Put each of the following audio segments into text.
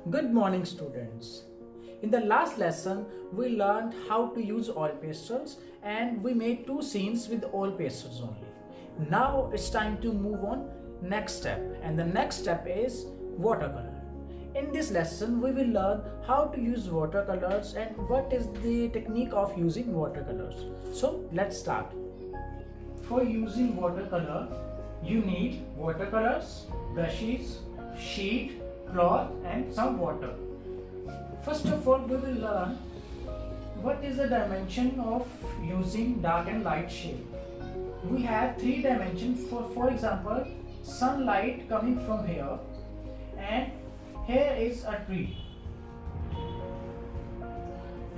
Good morning, students. In the last lesson, we learned how to use oil pastels and we made two scenes with oil pastels only. Now it's time to move on next step, and the next step is watercolor. In this lesson, we will learn how to use watercolors and what is the technique of using watercolors. So let's start. For using watercolor, you need watercolors, brushes, sheet, cloth and some water. First of all, we will learn what is the dimension of using dark and light shade. We have three dimensions. For example, sunlight coming from here, and here is a tree,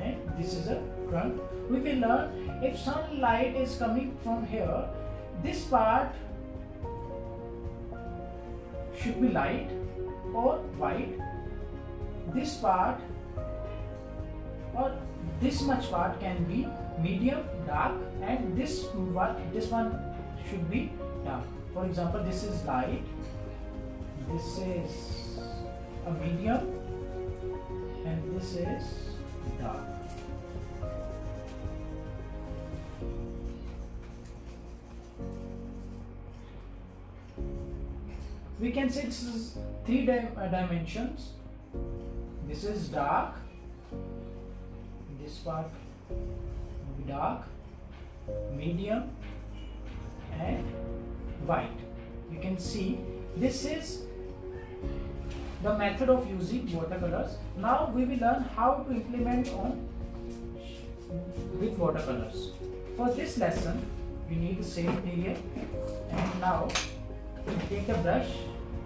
and this is a trunk. We will learn if sunlight is coming from here, this part should be light or white, this part or this much part can be medium dark, and this one should be dark. For example, this is light, this is a medium, and this is dark. We can say this is three dimensions. This is dark, this part will be dark, medium and white. You can see this is the method of using watercolors. Now we will learn how to implement on with watercolors. For this lesson, we need the same material, and now take a brush,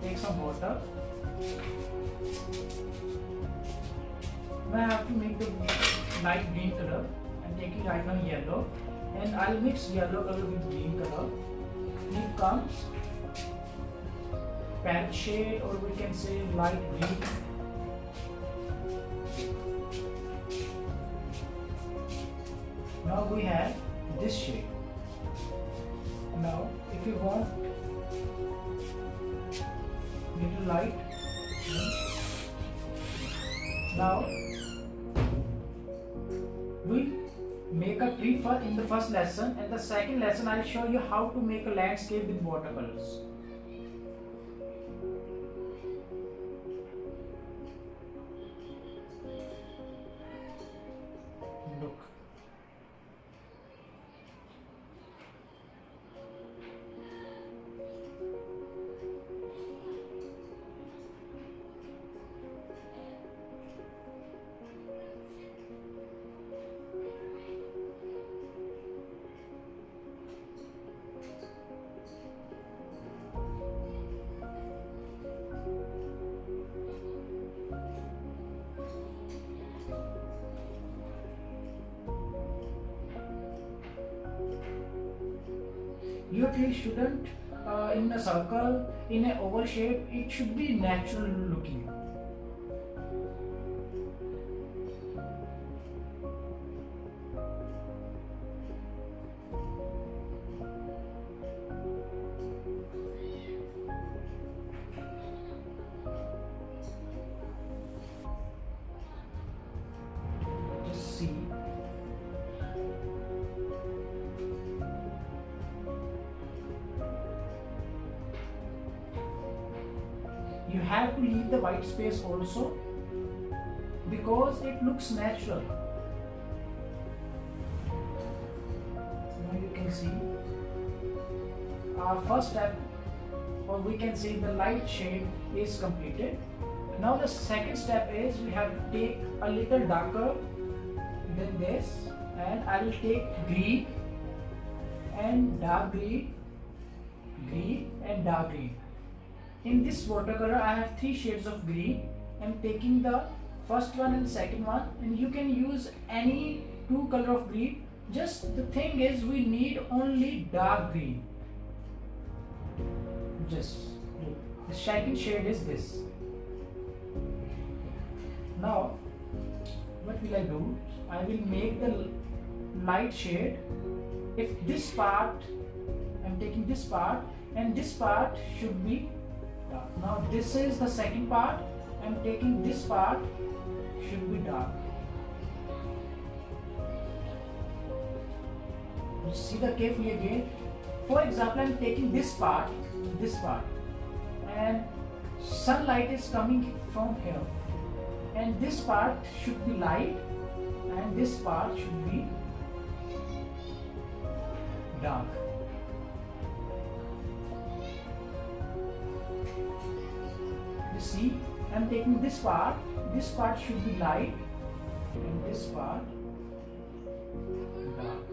take some water. Now I have to make the light green color. I'm taking right now yellow, and I'll mix yellow color with green color. Here comes parrot shade, or we can say light green. Now we have this shade. Now if you want little light, now we make a tree in the first lesson, and the second lesson I'll show you how to make a landscape with watercolors. Look. Your tree shouldn't in a circle, in an oval shape. It should be natural looking. Just see. You have to leave the white space also, because it looks natural. Now you can see our first step, or we can say the light shade, is completed. Now the second step is we have to take a little darker than this, and I will take green and dark green, green and dark green. In this watercolor, I have three shades of green. I'm taking the first one and second one, and you can use any two color of green. Just the thing is, we need only dark green. Just the second shade is this. Now, what will I do? I will make the light shade. If this part, I'm taking this part, and this part should be dark. Now this is the second part, I'm taking this part should be dark. You see that carefully again. For example, I'm taking this part, and sunlight is coming from here, and this part should be light, and this part should be dark. You see, I'm taking this part should be light, and this part dark.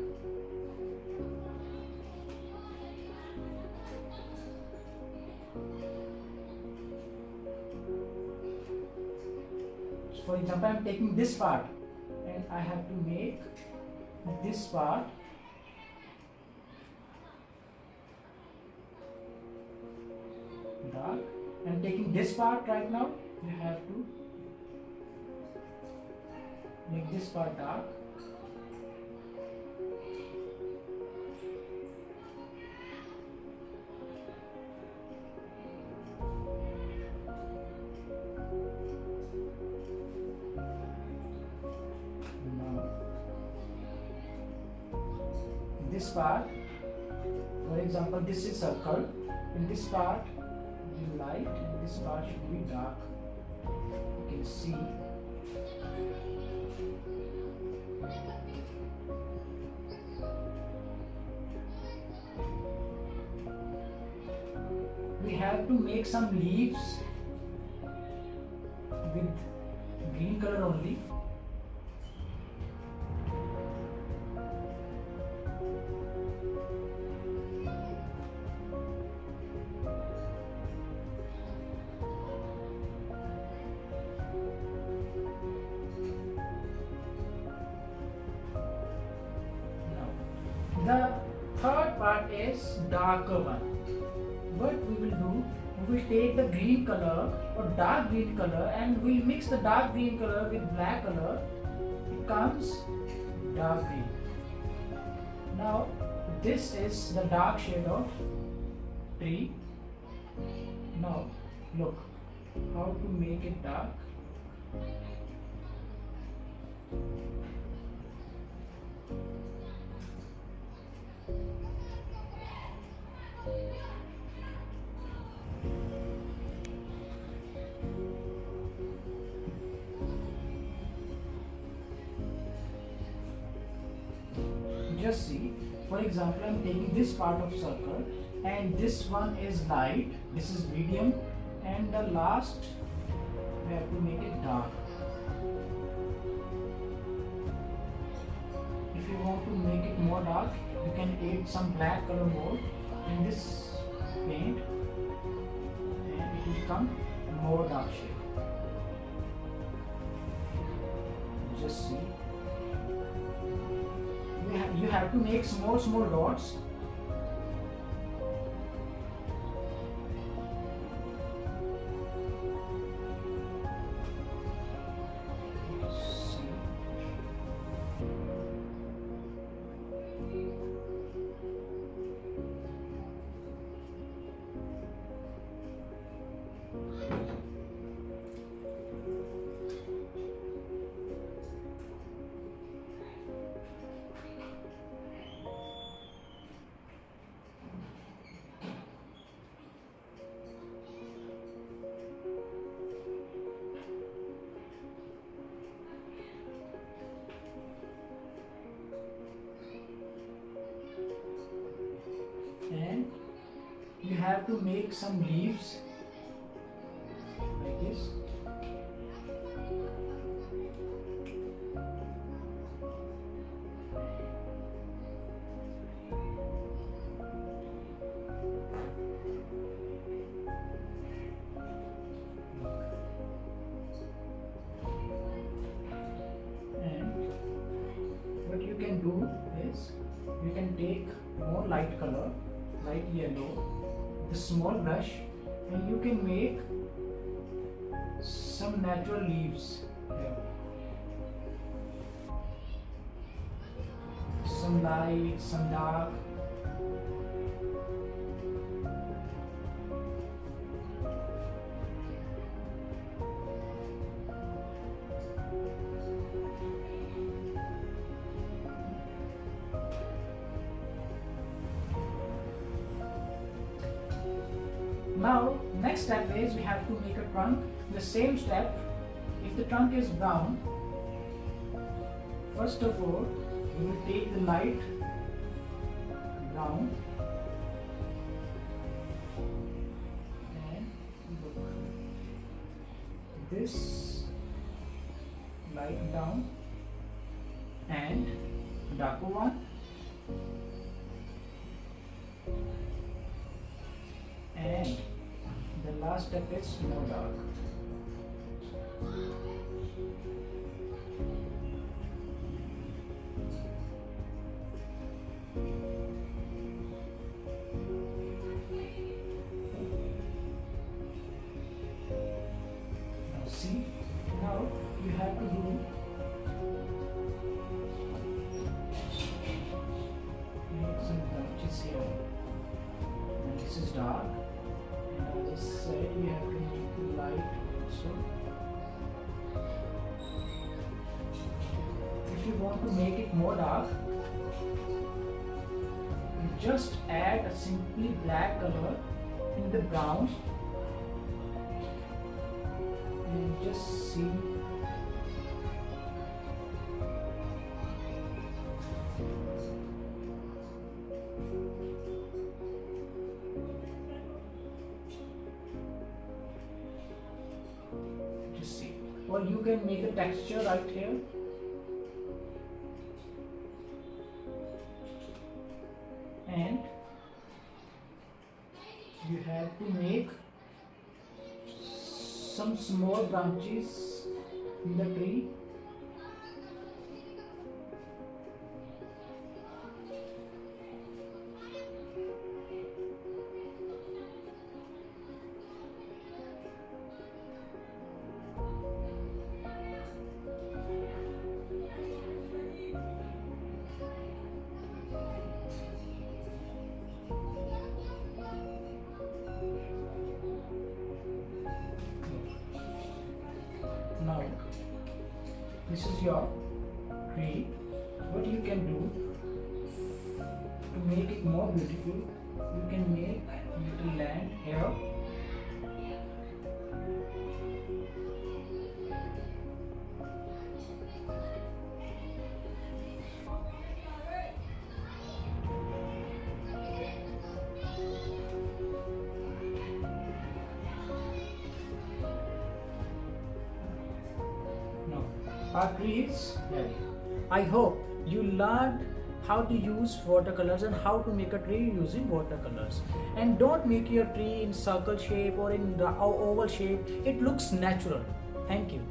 So for example, I'm taking this part and I have to make this part dark. I'm taking this part right now. You have to make this part dark. Now, this part, for example, this is circle. In this part, be light, and this part should be dark. You can see. We have to make some leaves with green color only. The third part is darker one. What we will do, we will take the green color or dark green color and we will mix the dark green color with black color. It comes dark green. Now this is the dark shade of tree. Now look how to make it dark. Just see, for example, I'm taking this part of circle and this one is light, this is medium, and the last we have to make it dark. If you want to make it more dark, you can add some black color more in this paint and it will become more dark shade. Just see. You have to make small dots. And you have to make some leaves like this. And what you can do is you can take more light color, light yellow, the small brush, and you can make some natural leaves here. Some light, some dark. Now next step is we have to make a trunk. The same step, if the trunk is brown, first of all we will take the light brown and look, this light brown and darker one and the last step is more dark. Now see, now you have to do some branches here, and this is dark, and as I said we have to make the light also. If you want to make it more dark, you just add a simply black color in the brown and just see. Just see. Or you can make a texture right here. And you have to make some small branches in the tree. Now this is your tree. What you can do to make it more beautiful, you can make little land here. Our tree is ready. I hope you learned how to use watercolors and how to make a tree using watercolors. And don't make your tree in circle shape or in the oval shape. It looks natural. Thank you.